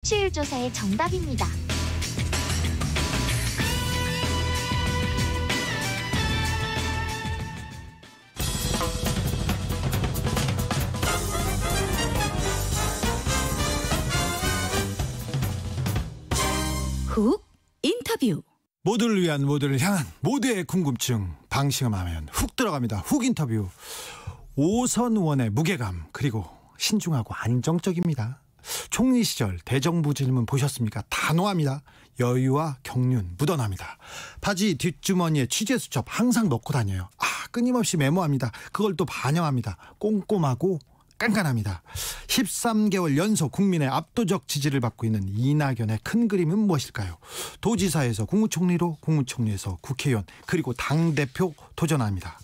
취율 조사의 정답입니다. 훅 인터뷰. 모두를 위한, 모두를 향한 모두의 궁금증 방심하면 훅 들어갑니다. 훅 인터뷰. 오선 의원의 무게감, 그리고 신중하고 안정적입니다. 총리 시절 대정부 질문 보셨습니까? 단호합니다. 여유와 경륜 묻어납니다. 바지 뒷주머니에 취재 수첩 항상 넣고 다녀요. 끊임없이 메모합니다. 그걸 또 반영합니다. 꼼꼼하고 깐깐합니다. 13개월 연속 국민의 압도적 지지를 받고 있는 이낙연의 큰 그림은 무엇일까요? 도지사에서 국무총리로, 국무총리에서 국회의원, 그리고 당대표 도전합니다.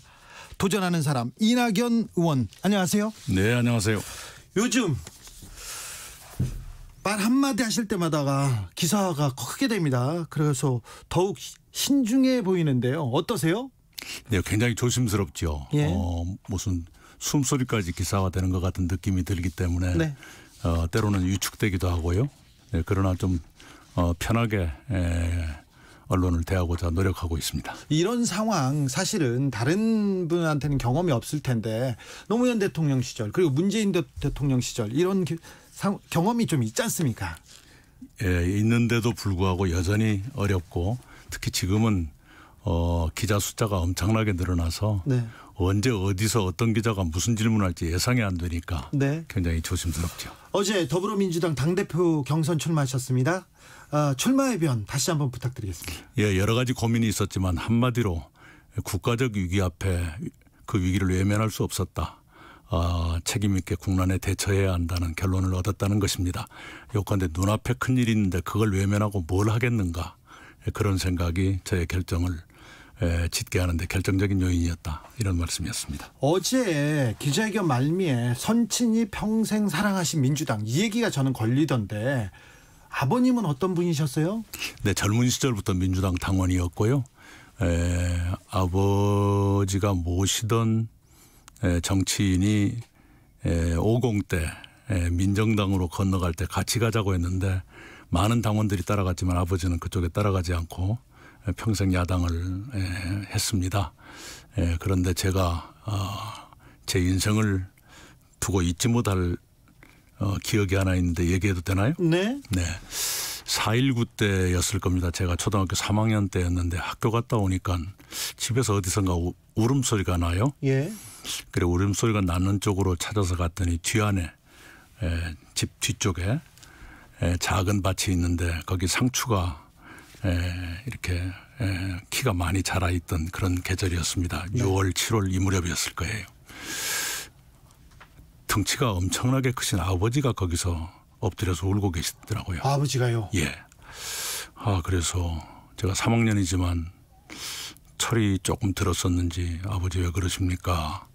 도전하는 사람, 이낙연 의원, 안녕하세요. 네, 안녕하세요. 요즘 말 한마디 하실 때마다가 기사가 크게 됩니다. 그래서 더욱 신중해 보이는데요. 어떠세요? 네, 굉장히 조심스럽죠. 예. 무슨 숨소리까지 기사가 되는 것 같은 느낌이 들기 때문에 네. 때로는 위축되기도 하고요. 네, 그러나 좀 편하게 언론을 대하고자 노력하고 있습니다. 이런 상황 사실은 다른 분한테는 경험이 없을 텐데 노무현 대통령 시절, 그리고 문재인 대통령 시절 이런 경험이 좀 있지 않습니까? 예, 있는데도 불구하고 여전히 어렵고, 특히 지금은 기자 숫자가 엄청나게 늘어나서 네. 언제 어디서 어떤 기자가 무슨 질문할지 예상이 안 되니까 네. 굉장히 조심스럽죠. 어제 더불어민주당 당대표 경선 출마하셨습니다. 출마의 변 다시 한번 부탁드리겠습니다. 예, 여러 가지 고민이 있었지만 한마디로 국가적 위기 앞에 그 위기를 외면할 수 없었다. 책임 있게 국난에 대처해야 한다는 결론을 얻었다는 것입니다. 요컨대 눈앞에 큰일이 있는데 그걸 외면하고 뭘 하겠는가. 그런 생각이 저의 결정을 짓게 하는데 결정적인 요인이었다, 이런 말씀이었습니다. 어제 기자회견 말미에 선친이 평생 사랑하신 민주당, 이 얘기가 저는 걸리던데 아버님은 어떤 분이셨어요? 네, 젊은 시절부터 민주당 당원이었고요. 아버지가 모시던 정치인이 50 때 민정당으로 건너갈 때 같이 가자고 했는데 많은 당원들이 따라갔지만 아버지는 그쪽에 따라가지 않고 평생 야당을 했습니다. 그런데 제가 제 인생을 두고 잊지 못할 기억이 하나 있는데 얘기해도 되나요? 네. 네. 4.19 때였을 겁니다. 제가 초등학교 3학년 때였는데 학교 갔다 오니까 집에서 어디선가 울음소리가 나요. 예. 그래, 울음소리가 나는 쪽으로 찾아서 갔더니 뒤안에 집 뒤쪽에 작은 밭이 있는데 거기 상추가 이렇게 키가 많이 자라있던 그런 계절이었습니다. 네. 6월, 7월 이 무렵이었을 거예요. 덩치가 엄청나게 크신 아버지가 거기서 엎드려서 울고 계시더라고요. 아버지가요? 예. 그래서 제가 3학년이지만 철이 조금 들었었는지 아버지 왜 그러십니까?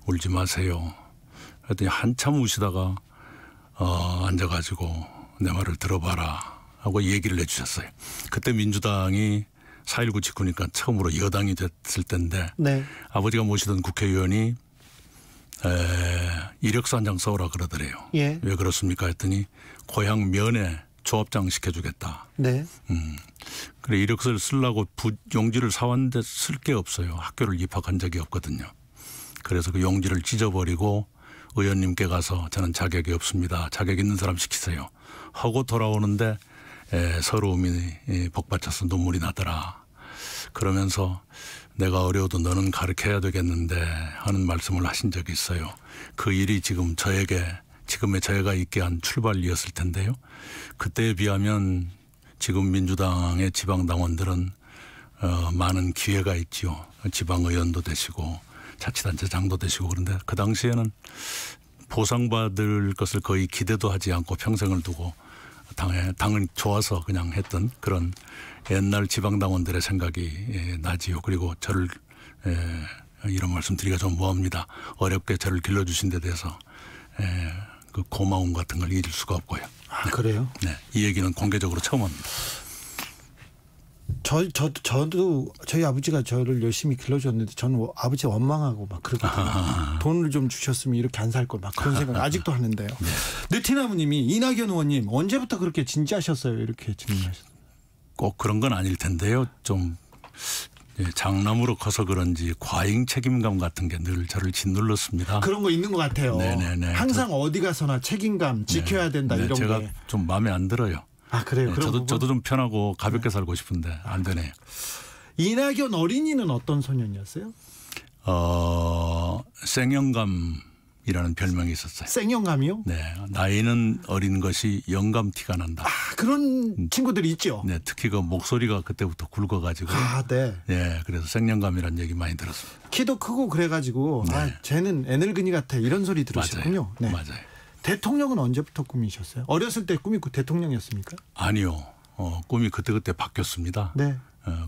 울지 마세요. 그랬더니 한참 우시다가 앉아가지고 내 말을 들어봐라 하고 얘기를 해주셨어요. 그때 민주당이 4.19 직후니까 처음으로 여당이 됐을 때인데 네. 아버지가 모시던 국회의원이 이력서 한 장 써오라 그러더래요. 예. 왜 그렇습니까 했더니 고향 면에 조합장 시켜주겠다. 네. 그래, 이력서를 쓰려고 용지를 사왔는데 쓸 게 없어요. 학교를 입학한 적이 없거든요. 그래서 그 용지를 찢어버리고 의원님께 가서 저는 자격이 없습니다. 자격 있는 사람 시키세요 하고 돌아오는데 서러움이 복받쳐서 눈물이 나더라. 그러면서 내가 어려워도 너는 가르쳐야 되겠는데 하는 말씀을 하신 적이 있어요. 그 일이 지금 지금의 저희가 있게 한 출발이었을 텐데요. 그때에 비하면 지금 민주당의 지방당원들은 많은 기회가 있지요. 지방의원도 되시고 자치단체장도 되시고. 그런데 그 당시에는 보상받을 것을 거의 기대도 하지 않고 평생을 두고 당은 좋아서 그냥 했던 그런 옛날 지방당원들의 생각이 나지요. 그리고 저를 이런 말씀 드리기가 좀 뭐합니다. 어렵게 저를 길러주신 데 대해서 그 고마움 같은 걸 잊을 수가 없고요. 그래요? 네, 이 얘기는 공개적으로 처음 합니다. 저도 저희 아버지가 저를 열심히 길러줬는데 저는 아버지 원망하고 막 그러거든요. 돈을 좀 주셨으면 이렇게 안 살 걸 막 그런 생각 아직도 하는데요. 느티나무님이 이낙연 의원님 언제부터 그렇게 진지하셨어요? 이렇게 질문하셨어요. 꼭 그런 건 아닐 텐데요. 좀 장남으로 커서 그런지 과잉 책임감 같은 게 늘 저를 짓눌렀습니다. 그런 거 있는 것 같아요. 네네네. 항상 어디 가서나 책임감 지켜야 된다 이런 제가 게. 좀 마음에 안 들어요. 아 그래요? 저도 좀 편하고 가볍게 살고 싶은데 안 되네요. 이낙연 어린이는 어떤 소년이었어요? 생영감이라는 별명이 있었어요. 생영감이요? 네, 나이는 어린 것이 영감 티가 난다. 그런 친구들이 있죠. 네, 특히 그 목소리가 그때부터 굵어가지고. 네. 네, 그래서 생영감이라는 얘기 많이 들었습니다. 키도 크고 그래가지고 네. 쟤는 애늙은이 같아 이런 소리 들으셨군요. 네. 맞아요. 대통령은 언제부터 꿈이셨어요? 어렸을 때 꿈이 대통령이었습니까? 아니요. 꿈이 그때그때 바뀌었습니다. 네.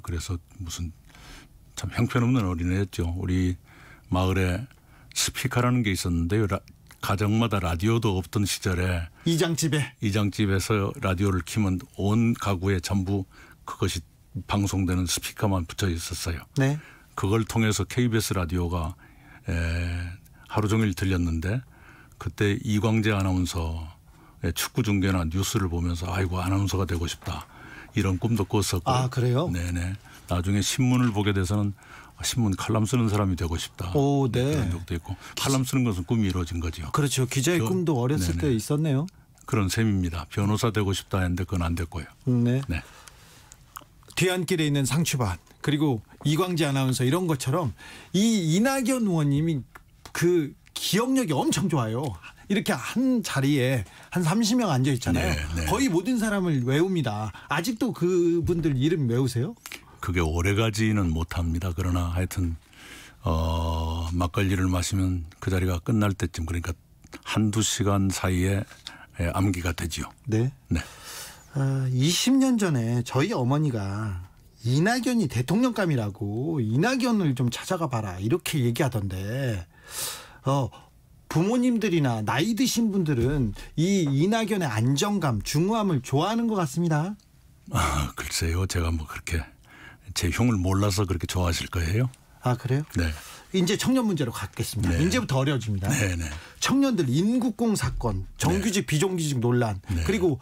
그래서 무슨 참 형편없는 어린애였죠. 우리 마을에 스피커라는 게 있었는데요. 가정마다 라디오도 없던 시절에 이장집에서 라디오를 키면 온 가구에 전부 그것이 방송되는 스피커만 붙여 있었어요. 네. 그걸 통해서 KBS 라디오가 하루 종일 들렸는데 그때 이광재 아나운서의 축구 중계나 뉴스를 보면서 아이고 아나운서가 되고 싶다 이런 꿈도 꿨었고. 아 그래요? 네네. 나중에 신문을 보게 돼서는 신문 칼럼 쓰는 사람이 되고 싶다. 오, 네. 그런 적도 있고 칼럼 쓰는 것은 꿈이 이루어진 거죠. 그렇죠. 기자의 꿈도 어렸을 때 있었네요. 그런 셈입니다. 변호사 되고 싶다 했는데 그건 안 됐고요. 네. 네. 뒤안길에 있는 상추밭 그리고 이광재 아나운서 이런 것처럼 이 이낙연 의원님이 그 기억력이 엄청 좋아요. 이렇게 한 자리에 한 30명 앉아 있잖아요. 네. 거의 모든 사람을 외웁니다. 아직도 그분들 이름 외우세요? 그게 오래가지는 못합니다. 그러나 하여튼 막걸리를 마시면 그 자리가 끝날 때쯤 그러니까 한두 시간 사이에 암기가 되지요. 네. 네. 20년 전에 저희 어머니가 이낙연이 대통령감이라고 이낙연을 좀 찾아가 봐라 이렇게 얘기하던데 부모님들이나 나이 드신 분들은 이 이낙연의 안정감, 중후함을 좋아하는 것 같습니다. 글쎄요. 제가 뭐 그렇게 제 흉을 몰라서 그렇게 좋아하실 거예요. 아 그래요? 네. 이제 청년 문제로 갖겠습니다. 네. 이제부터 어려워집니다. 네. 청년들 인국공 사건, 정규직 비정규직 논란 그리고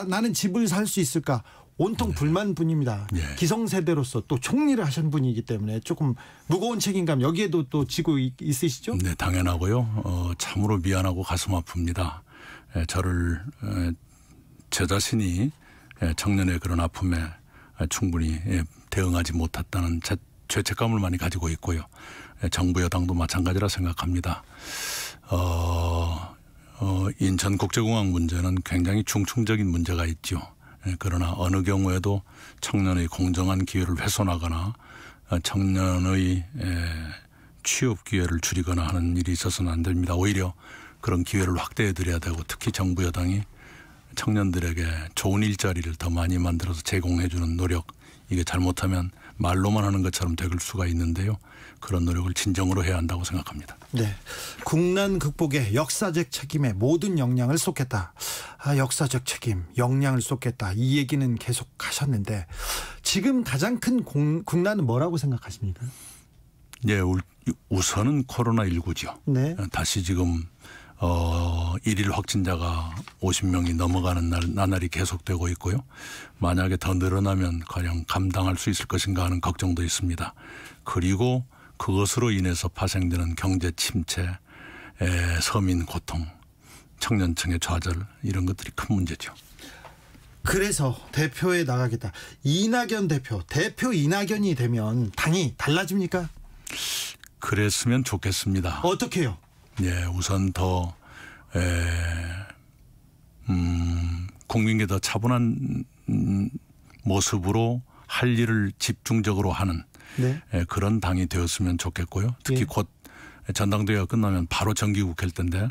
나는 집을 살 수 있을까? 온통 불만뿐입니다. 기성세대로서 또 총리를 하신 분이기 때문에 조금 무거운 책임감 여기에도 또 지고 있으시죠? 네, 당연하고요. 참으로 미안하고 가슴 아픕니다. 제 자신이 청년의 그런 아픔에 충분히 대응하지 못했다는 죄책감을 많이 가지고 있고요. 정부 여당도 마찬가지라 생각합니다. 인천국제공항 문제는 굉장히 중증적인 문제가 있죠. 그러나 어느 경우에도 청년의 공정한 기회를 훼손하거나 청년의 취업 기회를 줄이거나 하는 일이 있어서는 안 됩니다. 오히려 그런 기회를 확대해 드려야 되고 특히 정부 여당이 청년들에게 좋은 일자리를 더 많이 만들어서 제공해 주는 노력 이게 잘못하면 말로만 하는 것처럼 될 수가 있는데요. 그런 노력을 진정으로 해야 한다고 생각합니다. 네, 국난 극복에 역사적 책임에 모든 역량을 쏟겠다. 역사적 책임, 역량을 쏟겠다. 이 얘기는 계속 하셨는데 지금 가장 큰 국난은 뭐라고 생각하십니까? 네, 우선은 코로나19죠. 네. 다시 지금 일일 확진자가 50명이 넘어가는 나날이 계속되고 있고요. 만약에 더 늘어나면 과연 감당할 수 있을 것인가 하는 걱정도 있습니다. 그리고 그것으로 인해서 파생되는 경제 침체, 서민 고통, 청년층의 좌절 이런 것들이 큰 문제죠. 그래서 대표에 나가겠다. 이낙연 대표 이낙연이 되면 당이 달라집니까? 그랬으면 좋겠습니다. 어떻게 해요? 네, 우선 더 국민께 더 차분한 모습으로 할 일을 집중적으로 하는 그런 당이 되었으면 좋겠고요. 특히 곧 전당대회가 끝나면 바로 정기국회일 텐데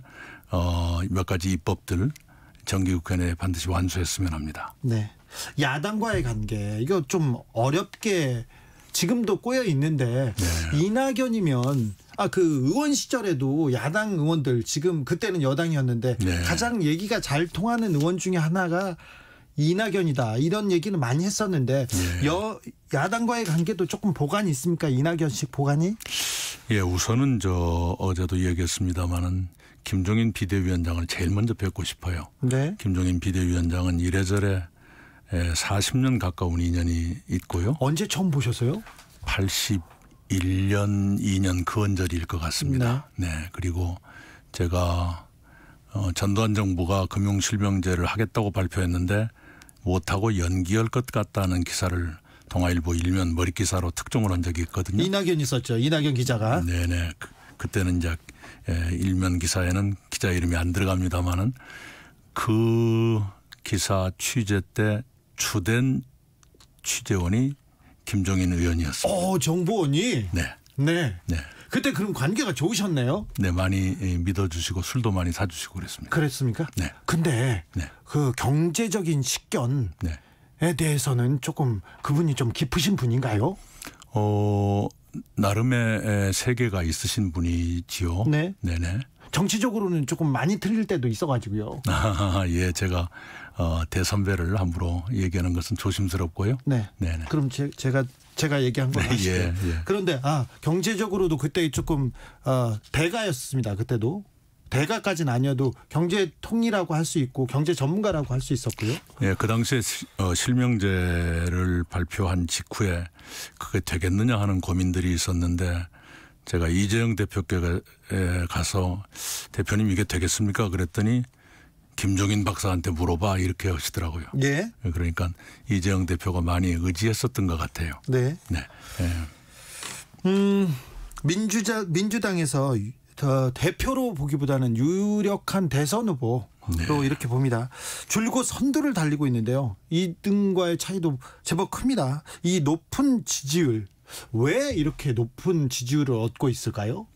몇 가지 입법들 정기국회 내에 반드시 완수했으면 합니다. 네, 야당과의 관계 이거 좀 어렵게 지금도 꼬여 있는데 이낙연이면 그 의원 시절에도 야당 의원들 지금 그때는 여당이었는데 가장 얘기가 잘 통하는 의원 중에 하나가 이낙연이다 이런 얘기는 많이 했었는데 야당과의 관계도 조금 보관이 있습니까? 이낙연식 보관이? 예, 우선은 어제도 얘기했습니다마는 김종인 비대위원장을 제일 먼저 뵙고 싶어요. 네. 김종인 비대위원장은 이래저래 40년 가까운 인연이 있고요. 언제 처음 보셨어요? 81년, 2년 그 언저리일 것 같습니다. 네. 그리고 제가 전두환 정부가 금융실명제를 하겠다고 발표했는데 못하고 연기할 것 같다는 기사를 동아일보 일면 머리 기사로 특종을 한 적이 있거든요. 이낙연이 썼죠. 이낙연 기자가. 네네. 그때는 이제 일면 기사에는 기자 이름이 안 들어갑니다마는 그 기사 취재 때 주된 취재원이 김종인 의원이었습니다. 정보원이. 네. 네. 네. 그때 그럼 관계가 좋으셨네요. 네, 많이 믿어주시고 술도 많이 사주시고 그랬습니다. 그랬습니까? 네. 근데 네. 그 경제적인 식견에 네. 대해서는 조금 그분이 좀 깊으신 분인가요? 나름의 세계가 있으신 분이지요. 네. 네네. 정치적으로는 조금 많이 틀릴 때도 있어가지고요. 예, 제가 대선배를 함부로 얘기하는 것은 조심스럽고요. 네. 네네. 그럼 제가 얘기한 걸 하시죠. 예. 그런데 경제적으로도 그때 조금 대가였습니다. 그때도 대가까지는 아니어도 경제 통이라고 할 수 있고 경제 전문가라고 할 수 있었고요. 예, 그 당시에 실명제를 발표한 직후에 그게 되겠느냐 하는 고민들이 있었는데 제가 이재영 대표께 가서 대표님 이게 되겠습니까? 그랬더니 김종인 박사한테 물어봐 이렇게 하시더라고요. 예. 그러니까 이재영 대표가 많이 의지했었던 것 같아요. 네. 네. 민주당에서 대표로 보기보다는 유력한 대선 후보로 이렇게 봅니다. 줄곧 선두를 달리고 있는데요. 2등과의 차이도 제법 큽니다. 이 높은 지지율 왜 이렇게 높은 지지율을 얻고 있을까요?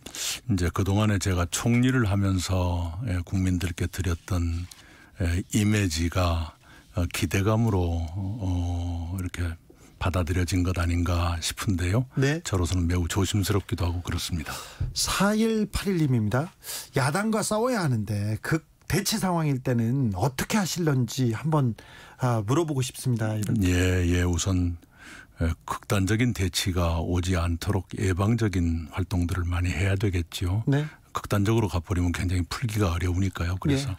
이제 그동안에 제가 총리를 하면서 국민들께 드렸던 이미지가 기대감으로 이렇게 받아들여진 것 아닌가 싶은데요. 네. 저로서는 매우 조심스럽기도 하고 그렇습니다. 4181님입니다. 야당과 싸워야 하는데 대치 상황일 때는 어떻게 하실런지 한번 물어보고 싶습니다. 예, 우선 극단적인 대치가 오지 않도록 예방적인 활동들을 많이 해야 되겠죠. 네. 극단적으로 가버리면 굉장히 풀기가 어려우니까요. 그래서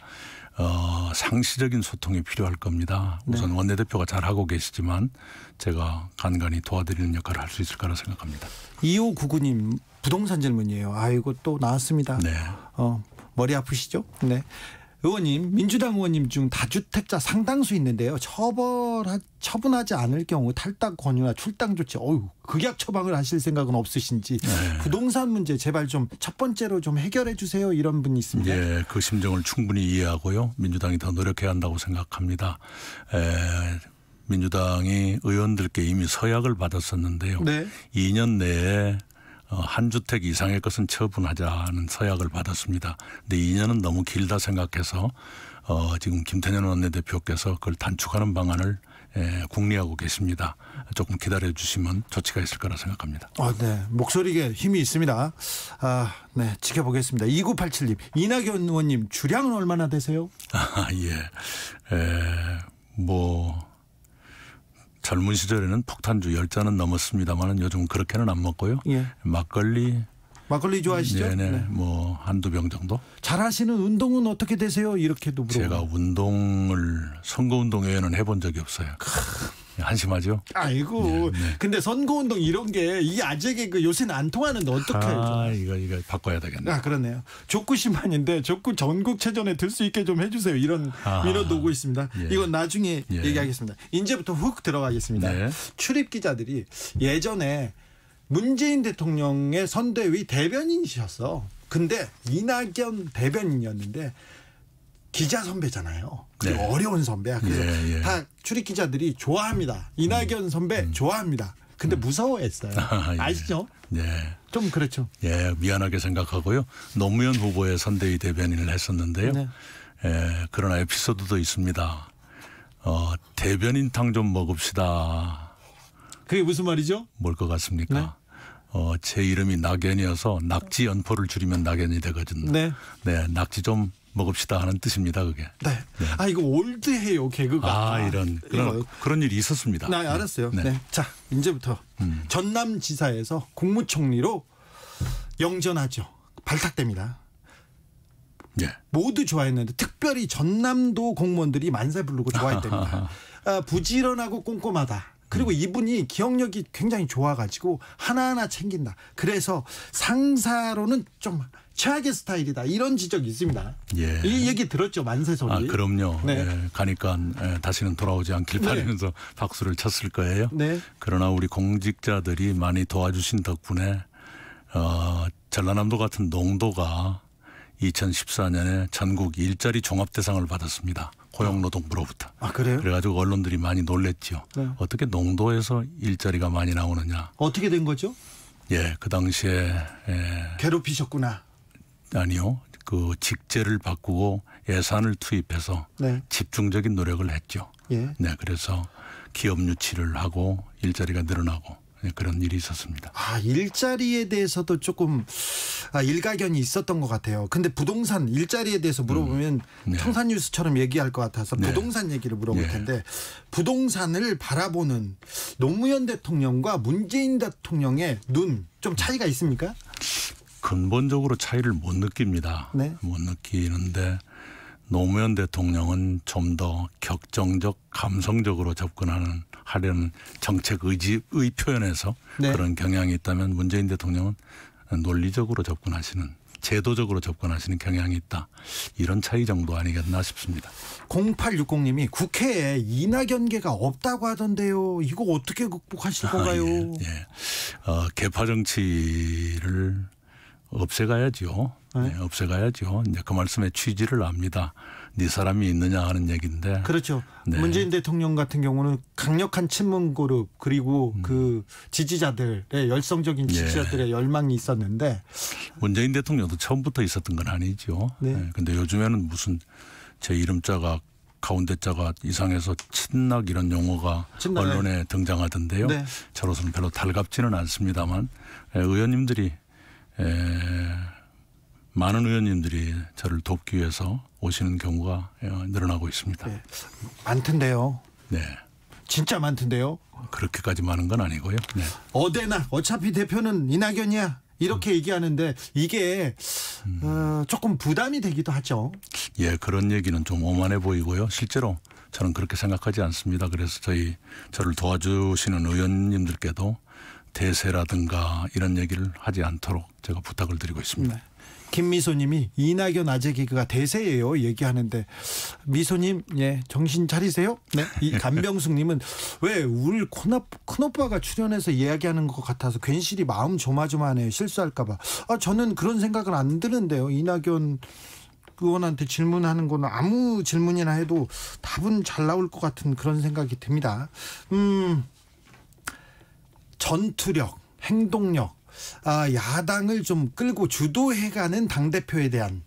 상시적인 소통이 필요할 겁니다. 우선 원내대표가 잘하고 계시지만 제가 간간히 도와드리는 역할을 할 수 있을 거라 생각합니다. 2599님 부동산 질문이에요. 아이고 또 나왔습니다. 네. 머리 아프시죠? 네. 의원님, 민주당 의원님 중 다주택자 상당수 있는데요. 처분하지 않을 경우 탈당 권유나 출당 조치, 극약 처방을 하실 생각은 없으신지 부동산 문제 제발 좀 첫 번째로 좀 해결해 주세요. 이런 분이 있습니다. 예, 그 심정을 충분히 이해하고요. 민주당이 더 노력해야 한다고 생각합니다. 민주당이 의원들께 이미 서약을 받았었는데요. 네. 2년 내에 한 주택 이상의 것은 처분하자는 서약을 받았습니다. 근데 2년은 너무 길다 생각해서 지금 김태년 원내대표께서 그걸 단축하는 방안을 궁리하고 계십니다. 조금 기다려 주시면 조치가 있을 거라 생각합니다. 네. 목소리에 힘이 있습니다. 네. 지켜보겠습니다. 2987님, 이낙연 의원님 주량은 얼마나 되세요? 젊은 시절에는 폭탄주 10잔은 넘었습니다만 요즘 그렇게는 안 먹고요. 예. 막걸리 좋아하시죠? 네네. 네. 한두 병 정도. 잘하시는 운동은 어떻게 되세요? 이렇게도 물어보고. 제가 선거운동 외에는 해본 적이 없어요. 한심하죠? 아이고. 네. 근데 선거운동 이런 게 이 아재 요새는 안 통하는데 어떡해요? 이거 바꿔야 되겠네. 그러네요. 족구 심판인데 족구 전국체전에 들 수 있게 좀 해주세요. 이런 민원도 오고 있습니다. 예. 이건 나중에 얘기하겠습니다. 이제부터 훅 들어가겠습니다. 네. 출입 기자들이 예전에 문재인 대통령의 선대위 대변인이셨어. 근데 이낙연 대변인이었는데 기자 선배잖아요. 그리고 어려운 선배야. 그래서 다 출입 기자들이 좋아합니다. 이낙연 선배 좋아합니다. 근데 무서워했어요. 아시죠? 네. 좀 그렇죠. 예, 미안하게 생각하고요. 노무현 후보의 선대위 대변인을 했었는데요. 네. 그러나 에피소드도 있습니다. 대변인탕 좀 먹읍시다. 그게 무슨 말이죠? 뭘 것 같습니까? 네. 제 이름이 낙연이어서 낙지 연포를 줄이면 낙연이 되거든요. 네. 네, 낙지 좀 먹읍시다 하는 뜻입니다. 그게. 네. 아 이거 올드해요 개그가. 아 이런 그런 일이 있었습니다. 네, 알았어요. 네. 자 이제부터 전남지사에서 국무총리로 영전하죠. 발탁됩니다. 예. 모두 좋아했는데 특별히 전남도 공무원들이 만세 부르고 좋아했답니다. 부지런하고 꼼꼼하다. 그리고 이분이 기억력이 굉장히 좋아가지고 하나하나 챙긴다. 그래서 상사로는 좀 최악의 스타일이다. 이런 지적이 있습니다. 예. 이 얘기 들었죠 만세 소리. 아 그럼요. 네. 예, 가니까 다시는 돌아오지 않길 바라면서 박수를 쳤을 거예요. 네. 그러나 우리 공직자들이 많이 도와주신 덕분에 전라남도 같은 농도가 2014년에 전국 일자리 종합대상을 받았습니다. 고용노동부로부터. 아 그래요? 그래가지고 언론들이 많이 놀랬죠. 네. 어떻게 농도에서 일자리가 많이 나오느냐. 어떻게 된 거죠? 예, 그 당시에 괴롭히셨구나. 아니요. 그 직제를 바꾸고 예산을 투입해서 네. 집중적인 노력을 했죠. 예. 네, 그래서 기업 유치를 하고 일자리가 늘어나고 그런 일이 있었습니다. 아 일자리에 대해서도 조금 일가견이 있었던 것 같아요. 근데 부동산 일자리에 대해서 물어보면 네. 청산뉴스처럼 얘기할 것 같아서 네. 부동산 얘기를 물어볼 예. 텐데 부동산을 바라보는 노무현 대통령과 문재인 대통령의 눈 좀 차이가 있습니까? 근본적으로 차이를 못 느낍니다. 네. 못 느끼는데 노무현 대통령은 좀 더 격정적 감성적으로 하려는 정책 의지의 표현에서 네. 그런 경향이 있다면 문재인 대통령은 논리적으로 접근하시는 제도적으로 접근하시는 경향이 있다. 이런 차이 정도 아니겠나 싶습니다. 0860님이 국회에 이낙연계가 없다고 하던데요. 이거 어떻게 극복하실 건가요? 예. 개파 정치를 없애가야죠. 네. 네, 없애가야죠. 이제 그 말씀의 취지를 압니다. 네 사람이 있느냐 하는 얘기인데. 그렇죠. 네. 문재인 대통령 같은 경우는 강력한 친문 그룹 그리고 그 지지자들의 열성적인 지지자들의 열망이 있었는데 문재인 대통령도 처음부터 있었던 건 아니죠. 네. 근데 요즘에는 무슨 제 이름자가 가운데 자가 이상해서 친낙 이런 용어가 친낙, 언론에 등장하던데요. 네. 저로서는 별로 달갑지는 않습니다만 의원님들이 많은 의원님들이 저를 돕기 위해서 오시는 경우가 늘어나고 있습니다. 네. 많던데요. 네. 진짜 많던데요. 그렇게까지 많은 건 아니고요. 네. 어데나 어차피 대표는 이낙연이야. 이렇게 얘기하는데 이게 조금 부담이 되기도 하죠. 예, 그런 얘기는 좀 오만해 보이고요. 실제로 저는 그렇게 생각하지 않습니다. 그래서 저를 도와주시는 의원님들께도 대세라든가 이런 얘기를 하지 않도록 제가 부탁을 드리고 있습니다. 네. 김미소님이 이낙연 아재 개그가 대세예요 얘기하는데 미소님 예 정신 차리세요. 네. 이 간병숙님은 왜 우리 큰오빠가 출연해서 이야기하는 것 같아서 괜시리 마음 조마조마하네요. 실수할까봐. 저는 그런 생각은 안 드는데요. 이낙연 의원한테 질문하는 거는 아무 질문이나 해도 답은 잘 나올 것 같은 그런 생각이 듭니다. 전투력, 행동력, 야당을 좀 끌고 주도해가는 당대표에 대한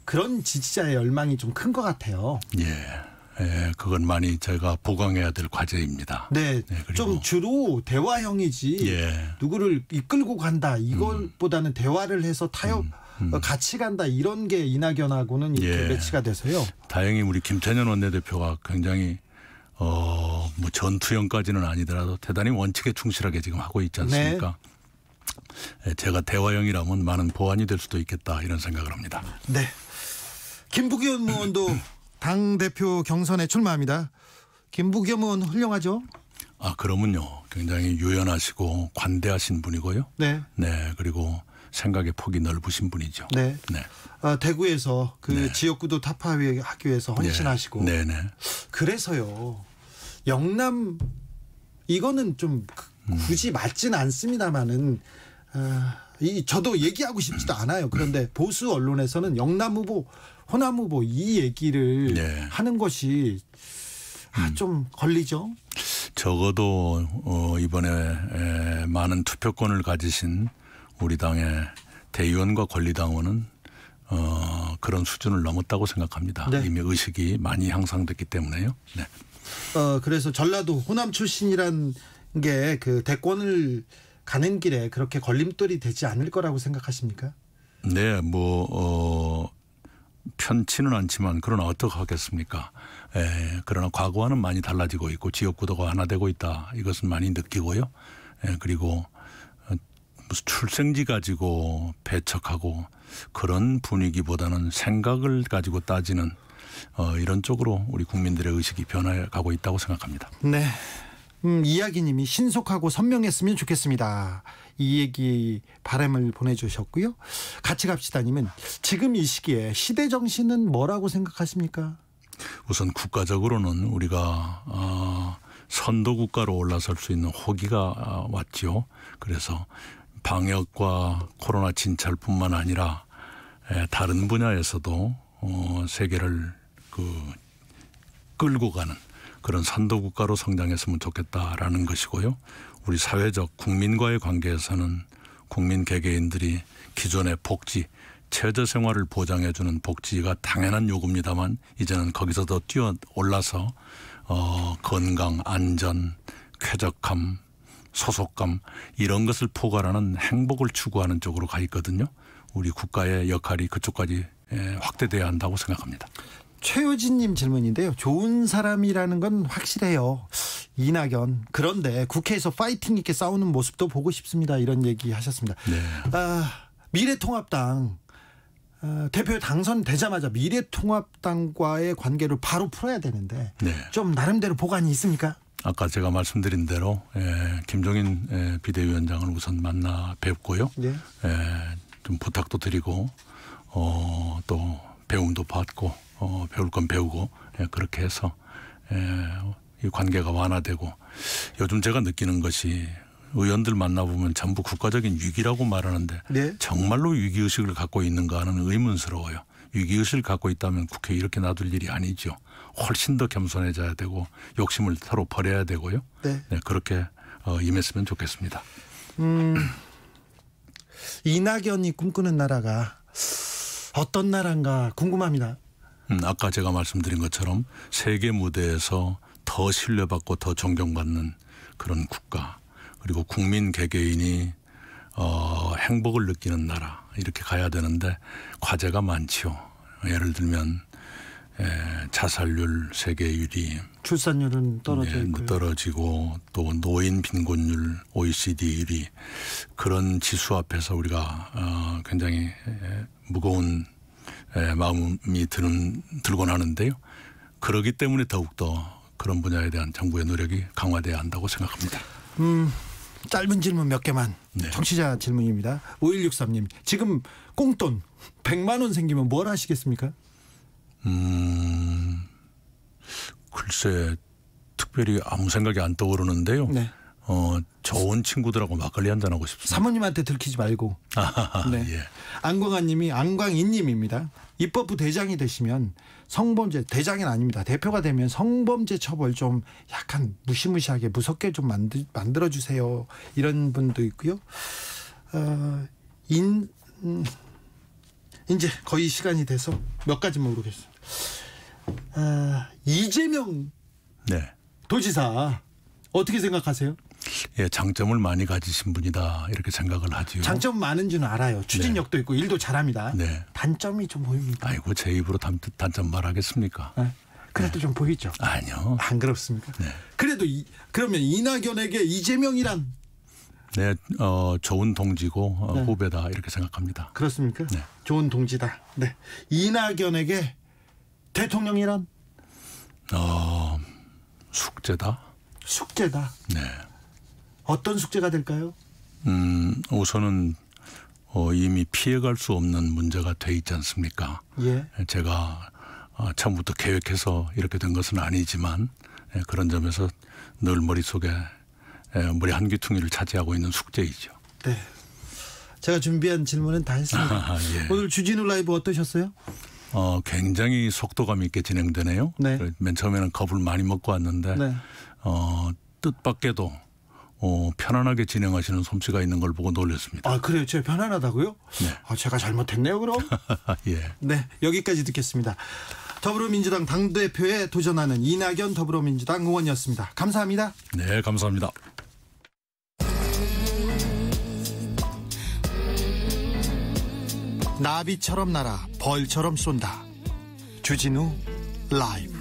그런 지지자의 열망이 좀 큰 것 같아요. 예, 그건 많이 저희가 보강해야 될 과제입니다. 네, 그리고 좀 주로 대화형이지 예. 누구를 이끌고 간다 이것보다는 대화를 해서 타협 같이 간다 이런 게 이낙연하고는 이렇게 매치가 돼서요. 다행히 우리 김태년 원내대표가 굉장히 뭐 전투형까지는 아니더라도 대단히 원칙에 충실하게 지금 하고 있지 않습니까? 네. 제가 대화형이라면 많은 보완이 될 수도 있겠다 이런 생각을 합니다. 네. 김부겸 의원도 당대표 경선에 출마합니다. 김부겸 의원 훌륭하죠? 그러면요. 굉장히 유연하시고 관대하신 분이고요. 네. 네. 그리고 생각의 폭이 넓으신 분이죠. 네. 네. 대구에서 그 지역구도 타파하기 위해서 헌신하시고. 네. 네. 그래서요. 영남 이거는 좀 굳이 맞지는 않습니다만은 저도 얘기하고 싶지도 않아요. 그런데 보수 언론에서는 영남 후보, 호남 후보 이 얘기를 하는 것이 좀 걸리죠. 적어도 이번에 많은 투표권을 가지신 우리 당의 대의원과 권리당원은 그런 수준을 넘었다고 생각합니다. 네. 이미 의식이 많이 향상됐기 때문에요. 네. 그래서 전라도 호남 출신이란 게 그 대권을 가는 길에 그렇게 걸림돌이 되지 않을 거라고 생각하십니까? 네, 편치는 않지만 그러나 어떡하겠습니까? 그러나 과거와는 많이 달라지고 있고 지역구도가 완화되고 있다. 이것은 많이 느끼고요. 그리고 무슨 출생지 가지고 배척하고 그런 분위기보다는 생각을 가지고 따지는 이런 쪽으로 우리 국민들의 의식이 변해가고 있다고 생각합니다. 네. 이야기님이 신속하고 선명했으면 좋겠습니다. 이 얘기 바람을 보내주셨고요. 같이 갑시다님은 지금 이 시기에 시대 정신은 뭐라고 생각하십니까? 우선 국가적으로는 우리가 선도 국가로 올라설 수 있는 호기가 왔죠. 그래서 방역과 코로나 진찰뿐만 아니라 다른 분야에서도 세계를 끌고 가는 그런 선도 국가로 성장했으면 좋겠다라는 것이고요. 우리 사회적 국민과의 관계에서는 국민 개개인들이 기존의 복지, 최저 생활을 보장해주는 복지가 당연한 요구입니다만 이제는 거기서 더 뛰어올라서 건강, 안전, 쾌적함, 소속감 이런 것을 포괄하는 행복을 추구하는 쪽으로 가 있거든요. 우리 국가의 역할이 그쪽까지 확대돼야 한다고 생각합니다. 최효진님 질문인데요. 좋은 사람이라는 건 확실해요. 이낙연. 그런데 국회에서 파이팅 있게 싸우는 모습도 보고 싶습니다. 이런 얘기 하셨습니다. 네. 미래통합당 대표 당선되자마자 미래통합당과의 관계를 바로 풀어야 되는데 네. 좀 나름대로 보관이 있습니까? 아까 제가 말씀드린 대로 김종인 비대위원장을 우선 만나 뵙고요. 네. 좀 부탁도 드리고 또 배움도 받고 배울 건 배우고 그렇게 해서 이 관계가 완화되고 요즘 제가 느끼는 것이 의원들 만나보면 전부 국가적인 위기라고 말하는데 네. 정말로 위기의식을 갖고 있는가 하는 의문스러워요. 위기의식을 갖고 있다면 국회에 이렇게 놔둘 일이 아니죠. 훨씬 더 겸손해져야 되고 욕심을 서로 버려야 되고요. 네. 그렇게 임했으면 좋겠습니다. 이낙연이 꿈꾸는 나라가 어떤 나라인가 궁금합니다. 아까 제가 말씀드린 것처럼 세계 무대에서 더 신뢰받고 더 존경받는 그런 국가 그리고 국민 개개인이 행복을 느끼는 나라 이렇게 가야 되는데 과제가 많지요. 예를 들면 자살률 세계 1위 출산율은 떨어져 있고요. 떨어지고 또 노인 빈곤율 OECD 1위 그런 지수 앞에서 우리가 굉장히 무거운 마음이 들곤 하는데요. 그러기 때문에 더욱더 그런 분야에 대한 정부의 노력이 강화돼야 한다고 생각합니다. 짧은 질문 몇 개만. 네. 청취자 질문입니다. 5163님. 지금 꽁돈 100만 원 생기면 뭘 하시겠습니까? 글쎄 특별히 아무 생각이 안 떠오르는데요. 네. 좋은 친구들하고 막걸리 한잔하고 싶습니다. 사모님한테 들키지 말고. 네. 예. 안광인님입니다. 입법부 대장이 되시면 성범죄 대장은 아닙니다. 대표가 되면 성범죄 처벌 좀 약간 무시무시하게 무섭게 좀 만들어 주세요. 이런 분도 있고요. 이제 거의 시간이 돼서 몇 가지 모르겠어요. 이재명 네. 도지사 어떻게 생각하세요? 예, 장점을 많이 가지신 분이다 이렇게 생각을 하지요. 장점 많은 줄은 알아요. 추진력도 있고 일도 잘합니다. 네. 단점이 좀 보입니다. 아이고 제 입으로 단점 말하겠습니까? 네. 그래도 좀 보이죠. 아니요. 안 그렇습니까? 네. 그래도 그러면 이낙연에게 이재명이란 네, 좋은 동지고 네. 후배다 이렇게 생각합니다. 그렇습니까? 네. 좋은 동지다. 네. 이낙연에게 대통령이란 숙제다. 숙제다. 네. 어떤 숙제가 될까요? 우선은 이미 피해갈 수 없는 문제가 돼 있지 않습니까? 예. 제가 처음부터 계획해서 이렇게 된 것은 아니지만 그런 점에서 늘 머릿속에 머리 한 귀퉁이를 차지하고 있는 숙제이죠. 네. 제가 준비한 질문은 다 했습니다. 예. 오늘 주진우 라이브 어떠셨어요? 굉장히 속도감 있게 진행되네요. 네. 맨 처음에는 겁을 많이 먹고 왔는데 네. 뜻밖에도 편안하게 진행하시는 솜씨가 있는 걸 보고 놀랐습니다. 아, 그래요? 제가 편안하다고요? 네. 제가 잘못했네요, 그럼? 예. 네, 여기까지 듣겠습니다. 더불어민주당 당대표에 도전하는 이낙연 더불어민주당 의원이었습니다. 감사합니다. 네, 감사합니다. 나비처럼 날아 벌처럼 쏜다. 주진우 라이브.